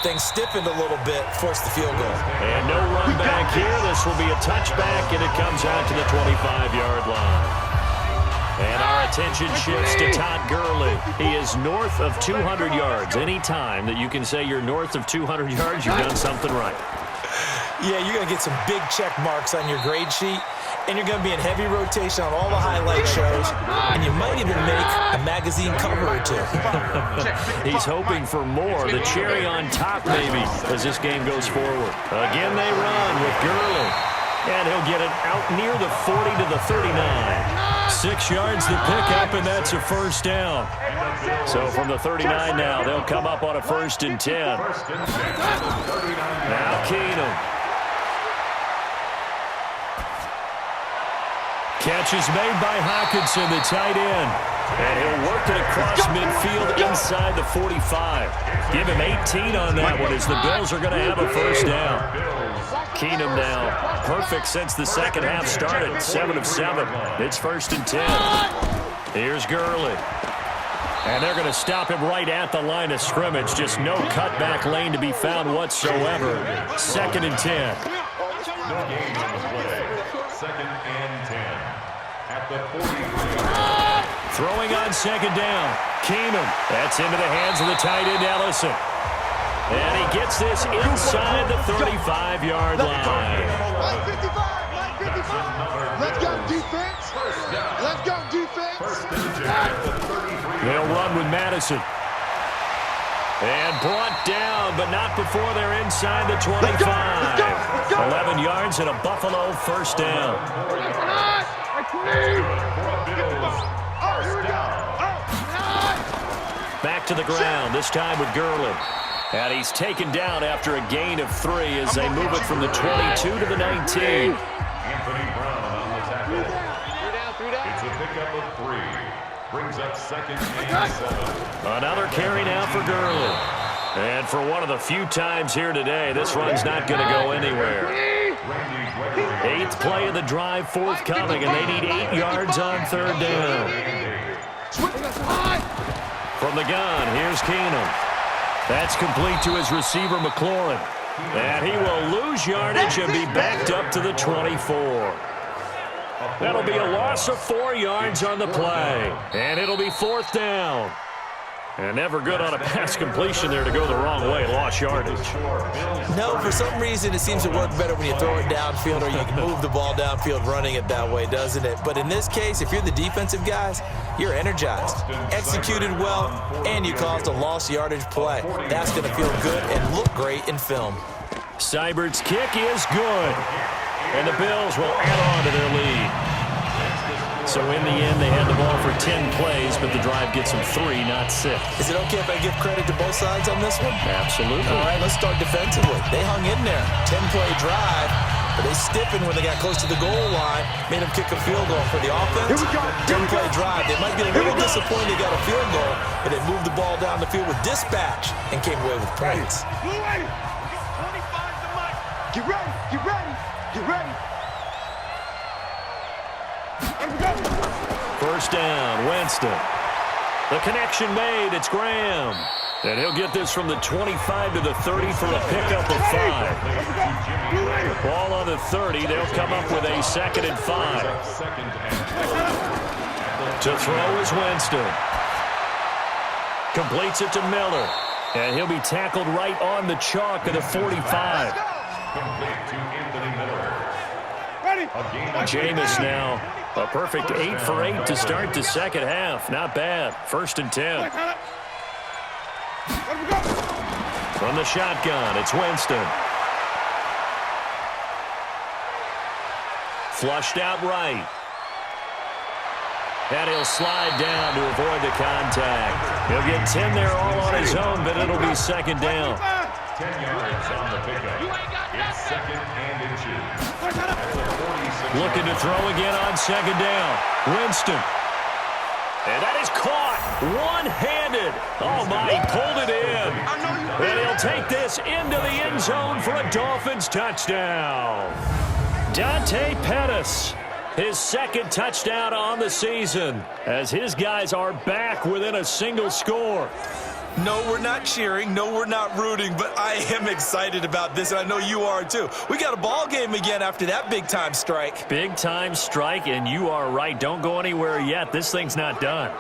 things stiffened a little bit, forced the field goal. And no run back here. This will be a touchback, and it comes out to the 25-yard line. And our attention shifts to Todd Gurley. He is north of 200 yards. Any time that you can say you're north of 200 yards, you've done something right. Yeah, you're going to get some big check marks on your grade sheet, and you're going to be in heavy rotation on all the highlight shows, and you might even make a magazine cover or 2. He's hoping for more, the cherry on top maybe, as this game goes forward. Again they run with Gurley, and he'll get it out near the 40 to the 39. 6 yards to pick up, and that's a 1st down. So from the 39 now, they'll come up on a 1st and 10. Now Keenum. Catch is made by Hockenson, the tight end. And he'll work it across midfield inside the 45. Give him 18 on that one as the Bills are going to have a 1st down. Keenum now perfect since the second half started. 7 of 7. It's 1st and 10. Here's Gurley. And they're going to stop him right at the line of scrimmage. Just no cutback lane to be found whatsoever. 2nd and 10. No game on the play. 2nd and 10. At the 43. Throwing on 2nd down. Keenum. That's into the hands of the tight end, Ellison. And he gets this inside the 35-yard line. Line 55. Let's go, defense. Let's go, defense. They'll run with Madison. And brought down, but not before they're inside the 25. 11 yards and a Buffalo 1st down. Back to the ground, this time with Gurley. And he's taken down after a gain of 3 as they move it from the 22 to the 19. Anthony Brown on the tackle. It's a pickup of 3. Brings up 2nd and 7. Another carry now for Gurley. And for one of the few times here today, this run's not going to go anywhere. 8th play of the drive forthcoming, and they need 8 yards on 3rd down. From the gun, here's Keenum. That's complete to his receiver, McLaurin. And he will lose yardage and be backed up to the 24. That'll be a loss of 4 yards on the play. And it'll be 4th down. And never good on a pass completion there to go the wrong way. Lost yardage. No, for some reason it seems to work better when you throw it downfield or you can move the ball downfield running it that way, doesn't it? But in this case, if you're the defensive guys, you're energized, executed well, and you caused a lost yardage play. That's going to feel good and look great in film. Seibert's kick is good. And the Bills will add on to their lead. So in the end, they had the ball for 10 plays, but the drive gets them 3, not 6. Is it okay if I give credit to both sides on this one? Absolutely. All right, let's start defensively. They hung in there. 10-play drive, but they stiffened when they got close to the goal line, made them kick a field goal for the offense. 10-play drive. They might be a little disappointed they got a field goal, but they moved the ball down the field with dispatch and came away with points. Get ready, get ready, get ready. First down, Winston. The connection made. It's Graham. And he'll get this from the 25 to the 30 for a pickup of 5. Ball on the 30. They'll come up with a 2nd and 5. To throw is Winston. Completes it to Miller. And he'll be tackled right on the chalk of the 45. Complete to Anthony Miller. Jameis now a perfect 8 for 8 to start the second half. Not bad. 1st and 10. From the shotgun, it's Winston. Flushed out right. And he'll slide down to avoid the contact. He'll get 10 there all on his own, but it'll be 2nd down. 10 yards on the pickup. It's 2nd and inches. Looking to throw again on 2nd down. Winston. And that is caught one-handed. Oh, my, he pulled it in. And he'll take this into the end zone for a Dolphins touchdown. Dante Pettis, his 2nd touchdown on the season, as his guys are back within a single score. No, we're not cheering. No, we're not rooting, but I am excited about this, and I know you are too. We got a ball game again after that big-time strike. Big-time strike, and you are right. Don't go anywhere yet. This thing's not done.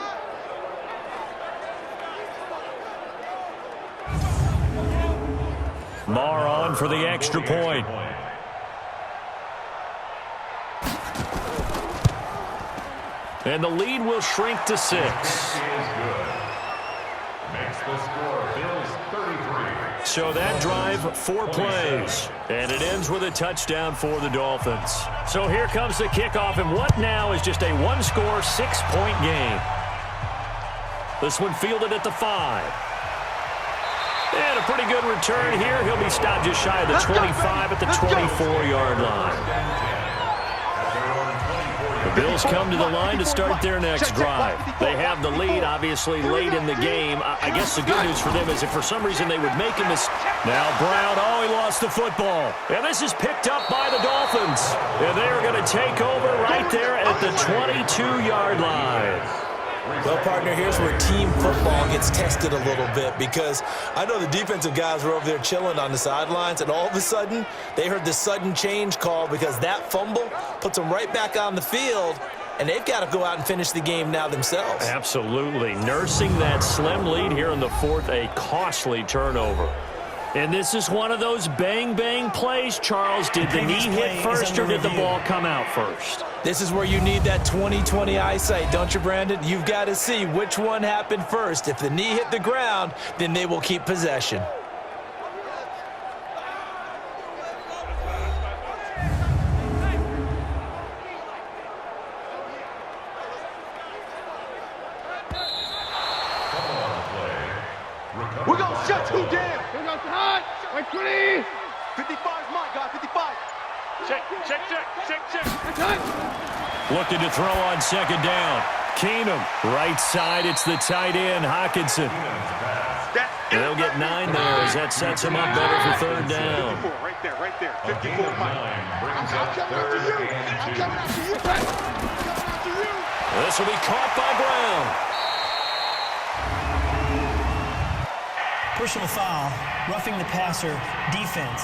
Marr on for the extra point. And the lead will shrink to 6. Makes the score Bills 33. So that drive, 4 plays. And it ends with a touchdown for the Dolphins. So here comes the kickoff, and what now is just a 1-score, 6-point game. This one fielded at the 5. And a pretty good return here. He'll be stopped just shy of the 25 at the 24-yard line. The Bills come to the line to start their next drive. They have the lead, obviously, late in the game. I guess the good news for them is if for some reason they would make a mistake. Now Brown, he lost the football. And this is picked up by the Dolphins. And they are going to take over right there at the 22-yard line. Well, partner, here's where team football gets tested a little bit, because I know the defensive guys were over there chilling on the sidelines, and all of a sudden, they heard the sudden change call because that fumble puts them right back on the field, and they've got to go out and finish the game now themselves. Absolutely. Nursing that slim lead here in the 4th, a costly turnover. And this is one of those bang-bang plays, Charles. Did the knee hit first or did the ball come out first? This is where you need that 20/20 eyesight, don't you, Brandon? You've got to see which one happened first. If the knee hit the ground, then they will keep possession. We're going to shut you down. 55's mine, guys, 55. Check. Looking to throw on 2nd down. Keenum, right side, it's the tight end, Hockenson. They'll get 9 there as that sets him up better for 3rd down. Right there. 54 Brings up 3rd and 2. This will be caught by Brown. Personal foul, roughing the passer, defense.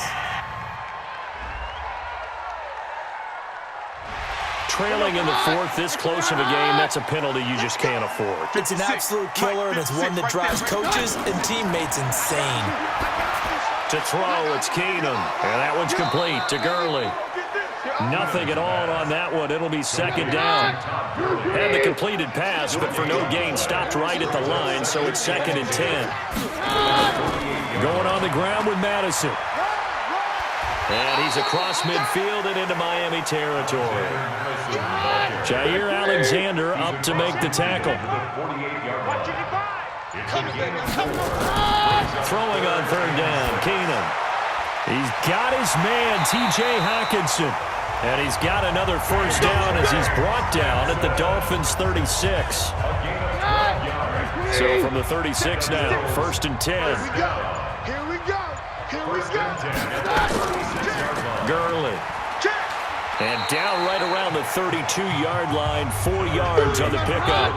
Trailing in the 4th, this close of a game, that's a penalty you just can't afford. It's an absolute killer, and it's one that drives coaches and teammates insane. To throw, it's Keenum, and that one's complete to Gurley. Nothing at all on that one. It'll be 2nd down. Had the completed pass, but for no gain, stopped right at the line, so it's 2nd and 10. Going on the ground with Madison. And he's across midfield and into Miami territory. Jair Alexander up to make the tackle. Throwing on third down, Keenum. He's got his man, T.J. Hockenson. And he's got another first down as he's brought down at the Dolphins' 36. So from the 36 now, 1st and 10. Here we go. Here we go. Gurley. And down right around the 32-yard line, 4 yards on the pickup.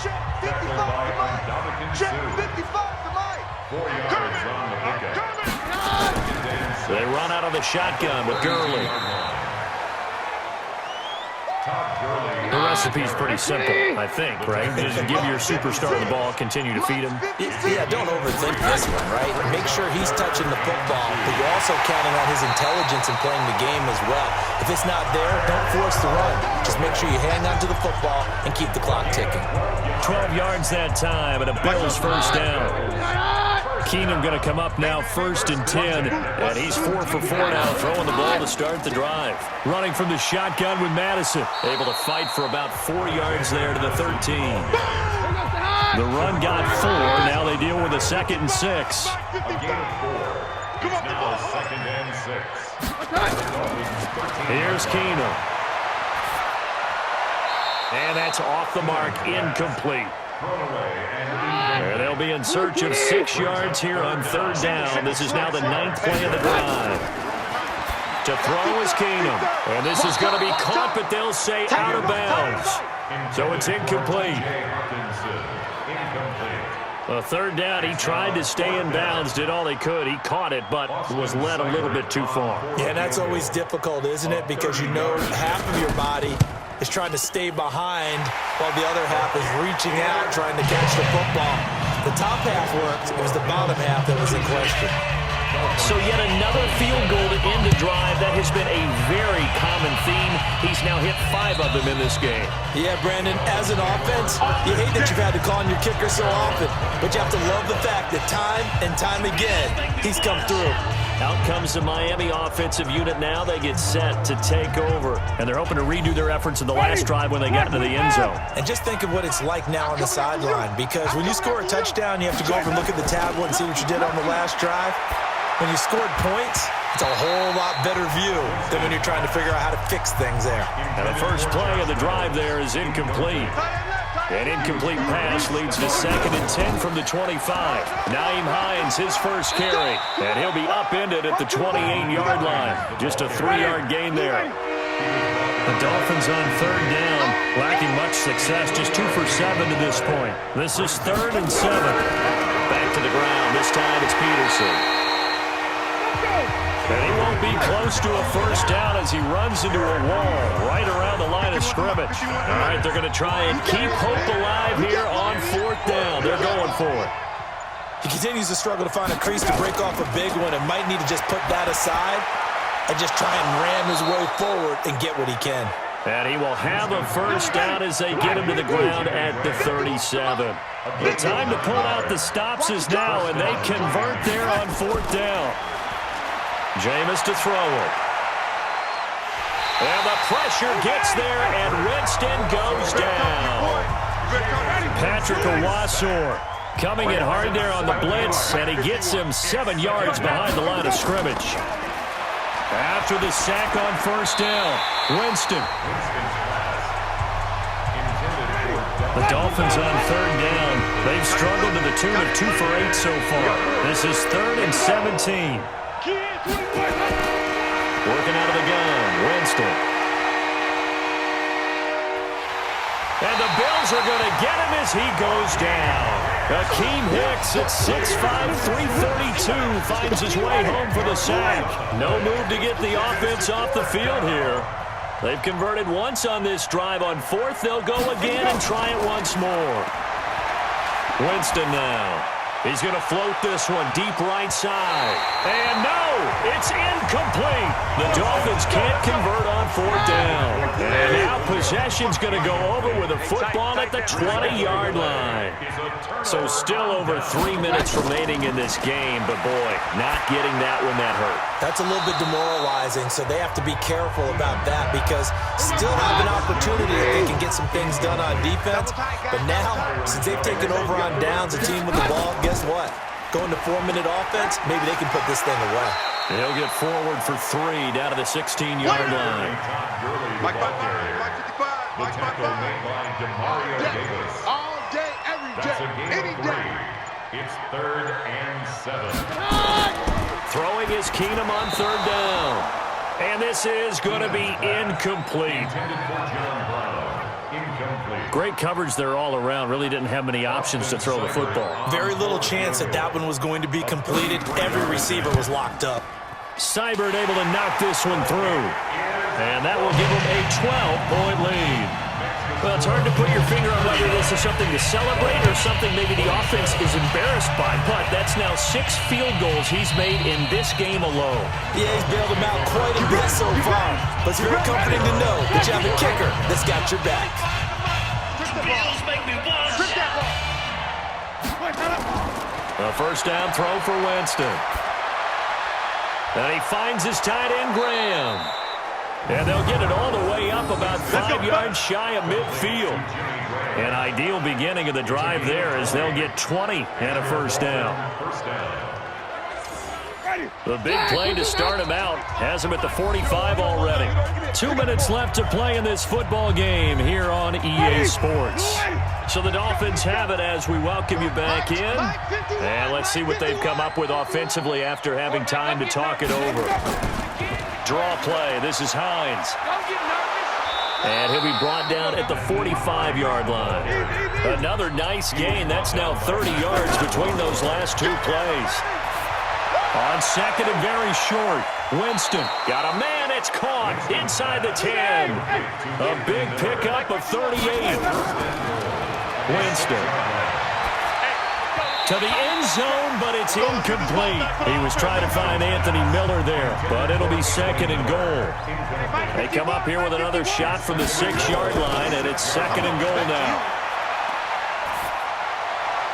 Check 55 to Mike. Check 55 to Mike. 4 yards on the pickup. They run out of the shotgun with Gurley. The recipe's pretty simple, I think, right? Just give your superstar the ball, continue to feed him. Yeah, don't overthink this one, right? Make sure he's touching the football, but you're also counting on his intelligence in playing the game as well. If it's not there, don't force the run. Just make sure you hang on to the football and keep the clock ticking. 12 yards that time and a Bills first down. Keenum going to come up now 1st and 10, and he's 4 for 4 now, throwing the ball to start the drive. Running from the shotgun with Madison, able to fight for about 4 yards there to the 13. The run got 4, now they deal with a 2nd and 6. A gain of 4. It's now 2nd and 6. Here's Keenum. And that's off the mark, incomplete. And they'll be in search of 6 yards here on 3rd down. This is now the 9th play of the drive. To throw is Keenum. And this is going to be caught, but they'll say out of bounds. So it's incomplete. A 3rd down, he tried to stay in bounds, did all he could. He caught it, but was led a little bit too far. Yeah, and that's always difficult, isn't it? Because you know half of your body is trying to stay behind while the other half is reaching out, trying to catch the football. The top half worked. It was the bottom half that was in question. So yet another field goal to end the drive. That has been a very common theme. He's now hit 5 of them in this game. Yeah, Brandon, as an offense, you hate that you've had to call on your kicker so often, but you have to love the fact that time and time again, he's come through. Out comes the Miami offensive unit now. They get set to take over. And they're hoping to redo their efforts in the last drive when they got into the end zone. And just think of what it's like now on the sideline, because when you score a touchdown, you have to go over and look at the tablet and see what you did on the last drive. When you scored points, it's a whole lot better view than when you're trying to figure out how to fix things there. And the first play of the drive there is incomplete. An incomplete pass leads to 2nd and 10 from the 25. Nyheim Hines, his first carry, and he'll be upended at the 28-yard line. Just a 3-yard gain there. The Dolphins on 3rd down, lacking much success, just 2 for 7 to this point. This is 3rd and 7. Back to the ground. This time it's Peterson. And he won't be close to a first down as he runs into a wall right around the line of scrimmage. All right, they're going to try and keep hope alive here on 4th down. They're going for it. He continues to struggle to find a crease to break off a big one and might need to just put that aside and just try and ram his way forward and get what he can. And he will have a first down as they get him to the ground at the 37. The time to pull out the stops is now, and they convert there on 4th down. Jameis to throw it. And the pressure gets there, and Winston goes down. Patrick Owasor coming in hard there on the blitz, and he gets him 7 yards behind the line of scrimmage. After the sack on 1st down, Winston. The Dolphins on 3rd down. They've struggled to the tune of 2 for 8 so far. This is 3rd and 17. Working out of the gun, Winston. And the Bills are going to get him as he goes down. Akeem Hicks at 6'5", 332 finds his way home for the sack. No move to get the offense off the field here. They've converted once on this drive. On 4th, they'll go again and try it once more. Winston now. He's going to float this one deep right side. And no, it's incomplete. The Dolphins can't convert on fourth down. And now possession's going to go over with a football at the 20-yard line. So still over 3 minutes remaining in this game, but boy, not getting that one that hurt. That's a little bit demoralizing, so they have to be careful about that because still have an opportunity if they can get some things done on defense. But now, since they've taken over on downs, a team with the ball, guess what? Going to 4-minute offense, maybe they can put this thing away. He'll get forward for 3 down to the 16-yard line. Mike 55. All day, every day, any day. It's 3rd and 7. Throwing is Keenum on 3rd down. And this is going to be incomplete. Intended for John Brown. Incomplete. Great coverage there all around. Really didn't have many options to throw the football. Very little chance that that one was going to be completed. Every receiver was locked up. Seibert able to knock this one through. And that will give them a 12-point lead. Well, it's hard to put your finger on whether this is something to celebrate or something maybe the offense is embarrassed by, but that's now 6 field goals he's made in this game alone. Yeah, he's bailed them out quite a bit so far, but it's very comforting to know that you have a kicker that's got your back. A first down throw for Winston. And he finds his tight end, Graham. And they'll get it all the way up about 5 yards shy of midfield. An ideal beginning of the drive there as they'll get 20 and a first down. The big play to start him out has him at the 45 already. 2 minutes left to play in this football game here on EA Sports. So the Dolphins have it as we welcome you back in. And let's see what they've come up with offensively after having time to talk it over. Draw play. This is Hines. And he'll be brought down at the 45-yard line. Another nice gain. That's now 30 yards between those last 2 plays. On second and very short, Winston got a man. It's caught inside the 10. A big pickup of 38. Winston to the end zone, but it's incomplete. He was trying to find Anthony Miller there, but it'll be second and goal. They come up here with another shot from the 6-yard line, and it's second and goal now.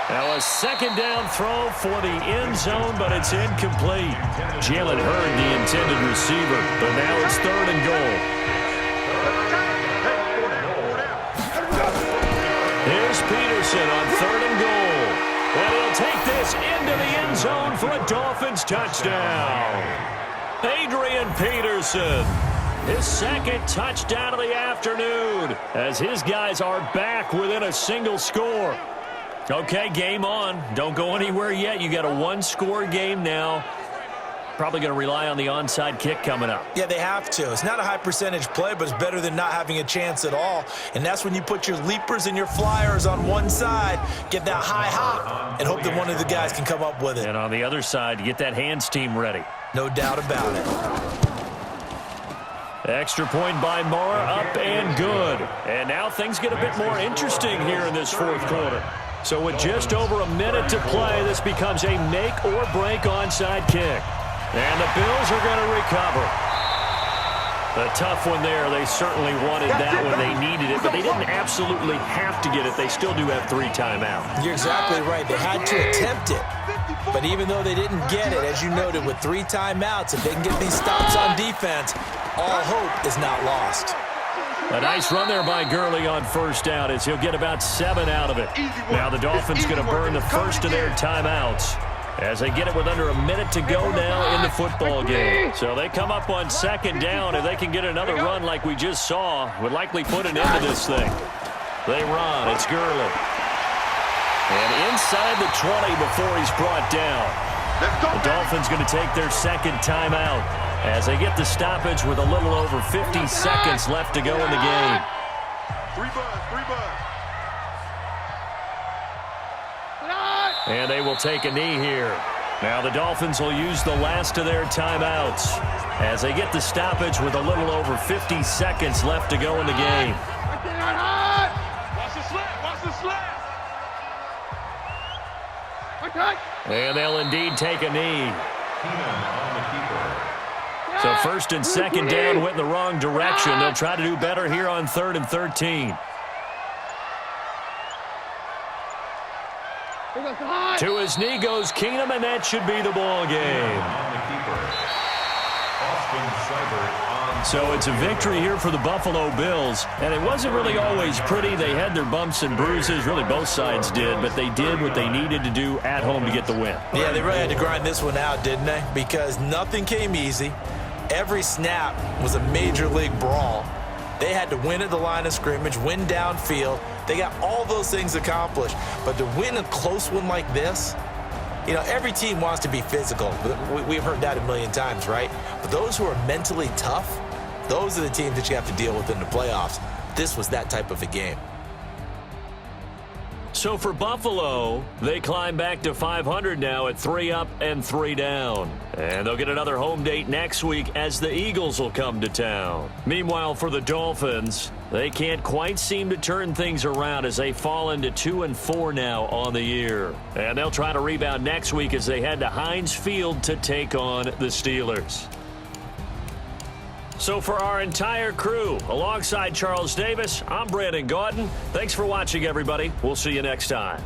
Now a second down throw for the end zone, but it's incomplete. Jalen Hurd, the intended receiver, but now it's third and goal. Here's Peterson on third and goal. And he'll take this into the end zone for a Dolphins touchdown. Adrian Peterson, his second touchdown of the afternoon, as his guys are back within a single score. Okay, game on. Don't go anywhere yet. You got a 1-score game now. Probably going to rely on the onside kick coming up. Yeah, they have to. It's not a high percentage play, but it's better than not having a chance at all. And that's when you put your leapers and your flyers on one side, get that high hop, and hope that one of the guys can come up with it. And on the other side, get that hands team ready. No doubt about it. Extra point by Moore, up and good. And now things get a bit more interesting here in this fourth quarter. So with just over a minute to play, this becomes a make-or-break onside kick. And the Bills are going to recover. A tough one there. They certainly wanted that when they needed it, but they didn't absolutely have to get it. They still do have 3 timeouts. You're exactly right. They had to attempt it. But even though they didn't get it, as you noted, with 3 timeouts, if they can get these stops on defense, all hope is not lost. A nice run there by Gurley on first down as he'll get about 7 out of it. Now the Dolphins going to burn the first of their timeouts as they get it with under a minute to go now in the football game. So they come up on second down. If they can get another run like we just saw, would likely put an end to this thing. They run. It's Gurley. And inside the 20 before he's brought down. The Dolphins going to take their second timeout as they get the stoppage with a little over 50 seconds left to go in the game. 3 buzz. And they will take a knee here. Now the Dolphins will use the last of their timeouts as they get the stoppage with a little over 50 seconds left to go in the game. Watch the slap. Okay. And they'll indeed take a knee. Keenan on the keeper. So first and second down went in the wrong direction. They'll try to do better here on 3rd and 13. To his knee goes Keenum, and that should be the ball game. On the keeper. Austin Seibert on. So it's a victory here for the Buffalo Bills. And it wasn't really always pretty. They had their bumps and bruises. Really, both sides did. But they did what they needed to do at home to get the win. Yeah, they really had to grind this one out, didn't they? Because nothing came easy. Every snap was a major league brawl. They had to win at the line of scrimmage, win downfield. They got all those things accomplished. But to win a close one like this, you know, every team wants to be physical. We've heard that a million times, right? But those who are mentally tough, those are the teams that you have to deal with in the playoffs. This was that type of a game. So for Buffalo, they climb back to 500 now at 3 up and 3 down. And they'll get another home date next week as the Eagles will come to town. Meanwhile, for the Dolphins, they can't quite seem to turn things around as they fall into 2-4 now on the year. And they'll try to rebound next week as they head to Heinz Field to take on the Steelers. So for our entire crew, alongside Charles Davis, I'm Brandon Gaudin. Thanks for watching, everybody. We'll see you next time.